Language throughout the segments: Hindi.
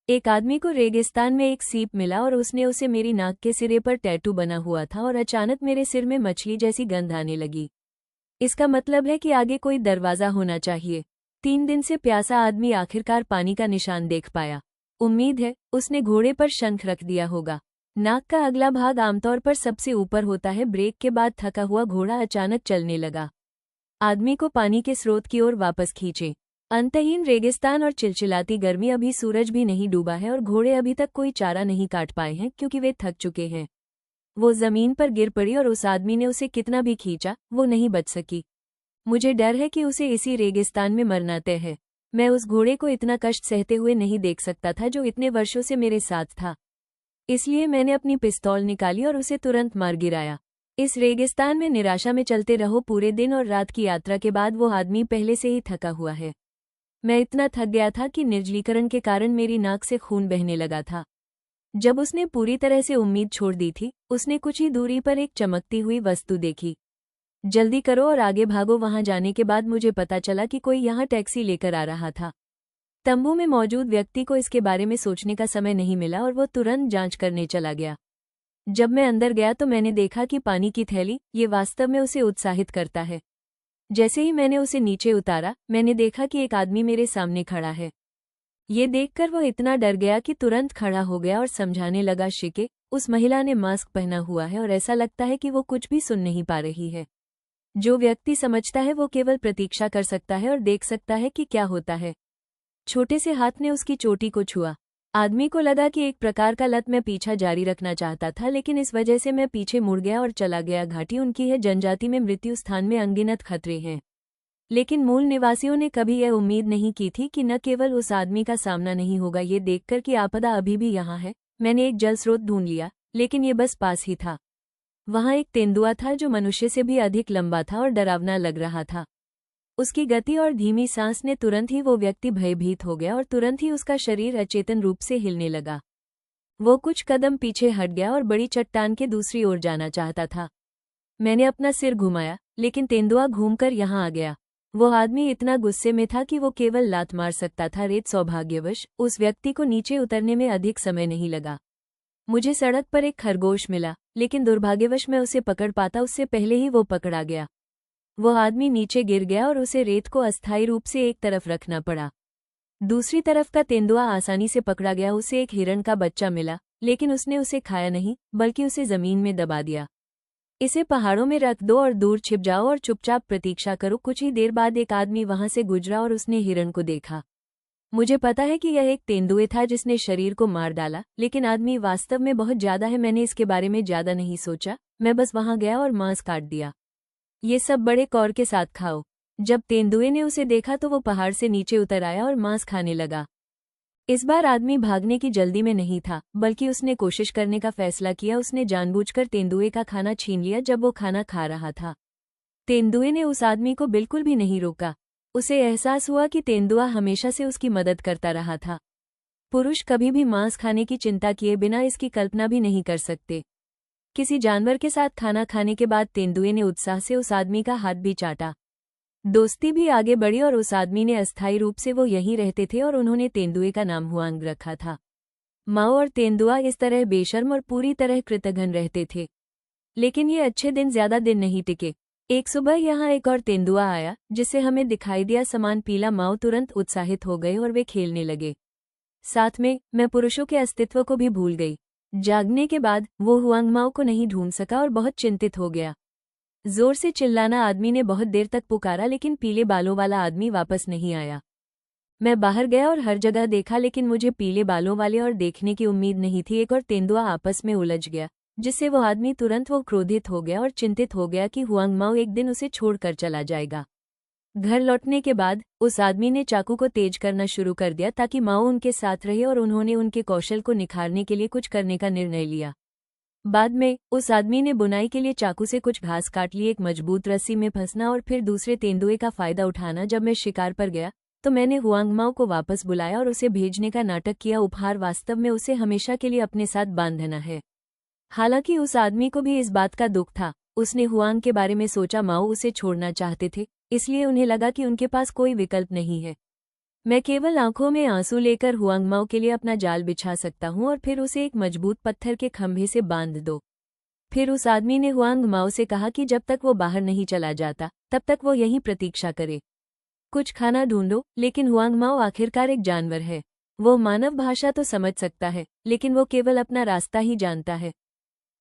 एक आदमी को रेगिस्तान में एक सीप मिला और उसने उसे मेरी नाक के सिरे पर टैटू बना हुआ था और अचानक मेरे सिर में मछली जैसी गंध आने लगी। इसका मतलब है कि आगे कोई दरवाजा होना चाहिए। 3 दिन से प्यासा आदमी आखिरकार पानी का निशान देख पाया। उम्मीद है उसने घोड़े पर शंख रख दिया होगा। नाक का अगला भाग आमतौर पर सबसे ऊपर होता है। ब्रेक के बाद थका हुआ घोड़ा अचानक चलने लगा। आदमी को पानी के स्रोत की ओर वापस खींचे। अंतहीन रेगिस्तान और चिलचिलाती गर्मी, अभी सूरज भी नहीं डूबा है और घोड़े अभी तक कोई चारा नहीं काट पाए हैं क्योंकि वे थक चुके हैं। वो जमीन पर गिर पड़ी और उस आदमी ने उसे कितना भी खींचा, वो नहीं बच सकी। मुझे डर है कि उसे इसी रेगिस्तान में मरना तय है। मैं उस घोड़े को इतना कष्ट सहते हुए नहीं देख सकता था जो इतने वर्षों से मेरे साथ था। इसलिए मैंने अपनी पिस्तौल निकाली और उसे तुरंत मार गिराया। इस रेगिस्तान में निराशा में चलते रहो पूरे दिन और रात की यात्रा के बाद वो आदमी पहले से ही थका हुआ है। मैं इतना थक गया था कि निर्जलीकरण के कारण मेरी नाक से खून बहने लगा था। जब उसने पूरी तरह से उम्मीद छोड़ दी थी, उसने कुछ ही दूरी पर एक चमकती हुई वस्तु देखी। जल्दी करो और आगे भागो। वहां जाने के बाद मुझे पता चला कि कोई यहां टैक्सी लेकर आ रहा था। तंबू में मौजूद व्यक्ति को इसके बारे में सोचने का समय नहीं मिला और वो तुरंत जांच करने चला गया। जब मैं अंदर गया तो मैंने देखा कि पानी की थैली, ये वास्तव में उसे उत्साहित करता है। जैसे ही मैंने उसे नीचे उतारा, मैंने देखा कि एक आदमी मेरे सामने खड़ा है। ये देखकर वो इतना डर गया कि तुरंत खड़ा हो गया और समझाने लगा, शिके, उस महिला ने मास्क पहना हुआ है और ऐसा लगता है कि वो कुछ भी सुन नहीं पा रही है। जो व्यक्ति समझता है वो केवल प्रतीक्षा कर सकता है और देख सकता है कि क्या होता है। छोटे से हाथ ने उसकी चोटी को छुआ। आदमी को लगा कि एक प्रकार का लत मैं पीछा जारी रखना चाहता था, लेकिन इस वजह से मैं पीछे मुड़ गया और चला गया। घाटी उनकी है, जनजाति में मृत्यु स्थान में अनगिनत खतरे हैं, लेकिन मूल निवासियों ने कभी यह उम्मीद नहीं की थी कि न केवल उस आदमी का सामना नहीं होगा। ये देखकर कि आपदा अभी भी यहाँ है, मैंने एक जल स्रोत ढूंढ लिया, लेकिन ये बस पास ही था। वहाँ एक तेंदुआ था जो मनुष्य से भी अधिक लंबा था और डरावना लग रहा था। उसकी गति और धीमी सांस ने तुरंत ही वो व्यक्ति भयभीत हो गया और तुरंत ही उसका शरीर अचेतन रूप से हिलने लगा। वो कुछ कदम पीछे हट गया और बड़ी चट्टान के दूसरी ओर जाना चाहता था। मैंने अपना सिर घुमाया, लेकिन तेंदुआ घूमकर यहाँ आ गया। वो आदमी इतना गुस्से में था कि वो केवल लात मार सकता था। सौभाग्यवश उस व्यक्ति को नीचे उतरने में अधिक समय नहीं लगा। मुझे सड़क पर एक खरगोश मिला, लेकिन दुर्भाग्यवश मैं उसे पकड़ पाता उससे पहले ही वो पकड़ा गया। वो आदमी नीचे गिर गया और उसे रेत को अस्थायी रूप से एक तरफ रखना पड़ा। दूसरी तरफ का तेंदुआ आसानी से पकड़ा गया। उसे एक हिरण का बच्चा मिला, लेकिन उसने उसे खाया नहीं, बल्कि उसे जमीन में दबा दिया। इसे पहाड़ों में रख दो और दूर छिप जाओ और चुपचाप प्रतीक्षा करो। कुछ ही देर बाद एक आदमी वहां से गुजरा और उसने हिरण को देखा। मुझे पता है कि यह एक तेंदुए था जिसने शरीर को मार डाला, लेकिन आदमी वास्तव में बहुत ज्यादा है। मैंने इसके बारे में ज्यादा नहीं सोचा, मैं बस वहां गया और मांस काट दिया। ये सब बड़े कौर के साथ खाओ। जब तेंदुए ने उसे देखा तो वो पहाड़ से नीचे उतर आया और मांस खाने लगा। इस बार आदमी भागने की जल्दी में नहीं था, बल्कि उसने कोशिश करने का फैसला किया। उसने जानबूझकर तेंदुए का खाना छीन लिया जब वो खाना खा रहा था। तेंदुए ने उस आदमी को बिल्कुल भी नहीं रोका। उसे एहसास हुआ कि तेंदुआ हमेशा से उसकी मदद करता रहा था। पुरुष कभी भी मांस खाने की चिंता किए बिना इसकी कल्पना भी नहीं कर सकते। किसी जानवर के साथ खाना खाने के बाद तेंदुए ने उत्साह से उस आदमी का हाथ भी चाटा। दोस्ती भी आगे बढ़ी और उस आदमी ने अस्थायी रूप से वो यहीं रहते थे और उन्होंने तेंदुए का नाम हुआंग रखा था। माओ और तेंदुआ इस तरह बेशर्म और पूरी तरह कृतघ्न रहते थे। लेकिन ये अच्छे दिन ज्यादा दिन नहीं टिके। एक सुबह यहाँ एक और तेंदुआ आया जिसे हमें दिखाई दिया समान पीला। माओ तुरंत उत्साहित हो गए और वे खेलने लगे। साथ में मैं पुरुषों के अस्तित्व को भी भूल गई। जागने के बाद वो हुआंग माओ को नहीं ढूंढ सका और बहुत चिंतित हो गया। जोर से चिल्लाना आदमी ने बहुत देर तक पुकारा, लेकिन पीले बालों वाला आदमी वापस नहीं आया। मैं बाहर गया और हर जगह देखा, लेकिन मुझे पीले बालों वाले और देखने की उम्मीद नहीं थी। एक और तेंदुआ आपस में उलझ गया, जिससे वो आदमी तुरंत वो क्रोधित हो गया और चिंतित हो गया कि हुआंग माओ एक दिन उसे छोड़कर चला जाएगा। घर लौटने के बाद उस आदमी ने चाकू को तेज करना शुरू कर दिया ताकि माओ उनके साथ रहे और उन्होंने उनके कौशल को निखारने के लिए कुछ करने का निर्णय लिया। बाद में उस आदमी ने बुनाई के लिए चाकू से कुछ घास काट ली। एक मजबूत रस्सी में फंसना और फिर दूसरे तेंदुए का फायदा उठाना। जब मैं शिकार पर गया तो मैंने हुआंग माओ को वापस बुलाया और उसे भेजने का नाटक किया। उपहार वास्तव में उसे हमेशा के लिए अपने साथ बांधना है। हालांकि उस आदमी को भी इस बात का दुख था। उसने हुआंग के बारे में सोचा। माओ उसे छोड़ना चाहते थे, इसलिए उन्हें लगा कि उनके पास कोई विकल्प नहीं है। मैं केवल आंखों में आंसू लेकर हुआंगमाओ के लिए अपना जाल बिछा सकता हूँ और फिर उसे एक मजबूत पत्थर के खंभे से बांध दो। फिर उस आदमी ने हुआंगमाओ से कहा कि जब तक वो बाहर नहीं चला जाता तब तक वो यहीं प्रतीक्षा करे। कुछ खाना ढूंढो, लेकिन हुआंगमाओ आखिरकार एक जानवर है। वो मानव भाषा तो समझ सकता है, लेकिन वो केवल अपना रास्ता ही जानता है।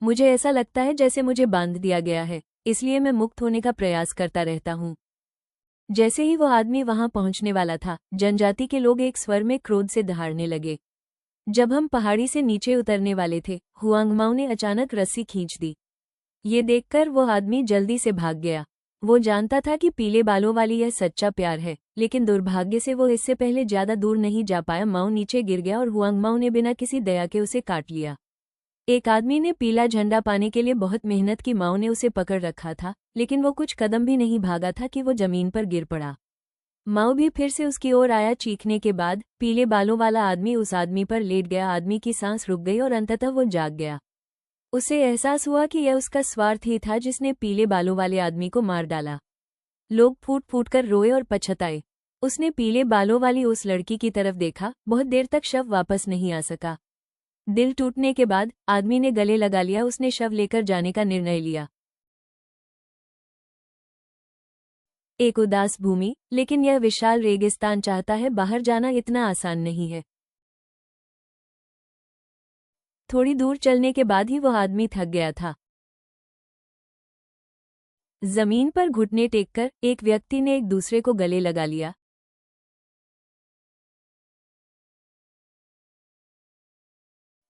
मुझे ऐसा लगता है जैसे मुझे बांध दिया गया है, इसलिए मैं मुक्त होने का प्रयास करता रहता हूँ। जैसे ही वो आदमी वहां पहुंचने वाला था, जनजाति के लोग एक स्वर में क्रोध से दहाड़ने लगे। जब हम पहाड़ी से नीचे उतरने वाले थे, हुआंगमाओ ने अचानक रस्सी खींच दी। ये देखकर वो आदमी जल्दी से भाग गया। वो जानता था कि पीले बालों वाली यह सच्चा प्यार है, लेकिन दुर्भाग्य से वो इससे पहले ज्यादा दूर नहीं जा पाया। माओ नीचे गिर गया और हुआंगमाओ ने बिना किसी दया के उसे काट लिया। एक आदमी ने पीला झंडा पाने के लिए बहुत मेहनत की। माओ ने उसे पकड़ रखा था, लेकिन वो कुछ कदम भी नहीं भागा था कि वो जमीन पर गिर पड़ा। माओ भी फिर से उसकी ओर आया। चीखने के बाद पीले बालों वाला आदमी उस आदमी पर लेट गया। आदमी की सांस रुक गई और अंततः वो जाग गया। उसे एहसास हुआ कि यह उसका स्वार्थ ही था जिसने पीले बालों वाले आदमी को मार डाला। लोग फूट फूट कर रोए और पछताए। उसने पीले बालों वाली उस लड़की की तरफ देखा। बहुत देर तक शव वापस नहीं आ सका। दिल टूटने के बाद आदमी ने गले लगा लिया। उसने शव लेकर जाने का निर्णय लिया। एक उदास भूमि, लेकिन यह विशाल रेगिस्तान चाहता है। बाहर जाना इतना आसान नहीं है। थोड़ी दूर चलने के बाद ही वह आदमी थक गया था। जमीन पर घुटने टेककर एक व्यक्ति ने एक दूसरे को गले लगा लिया।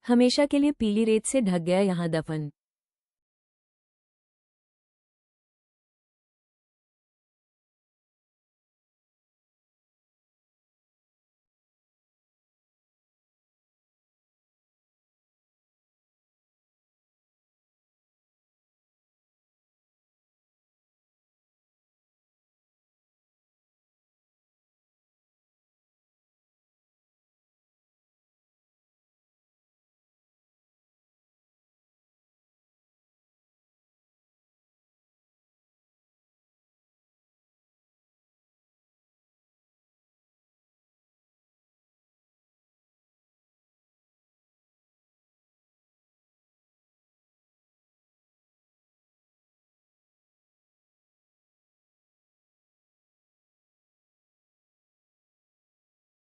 हमेशा के लिए पीली रेत से ढक गया यहाँ दफन।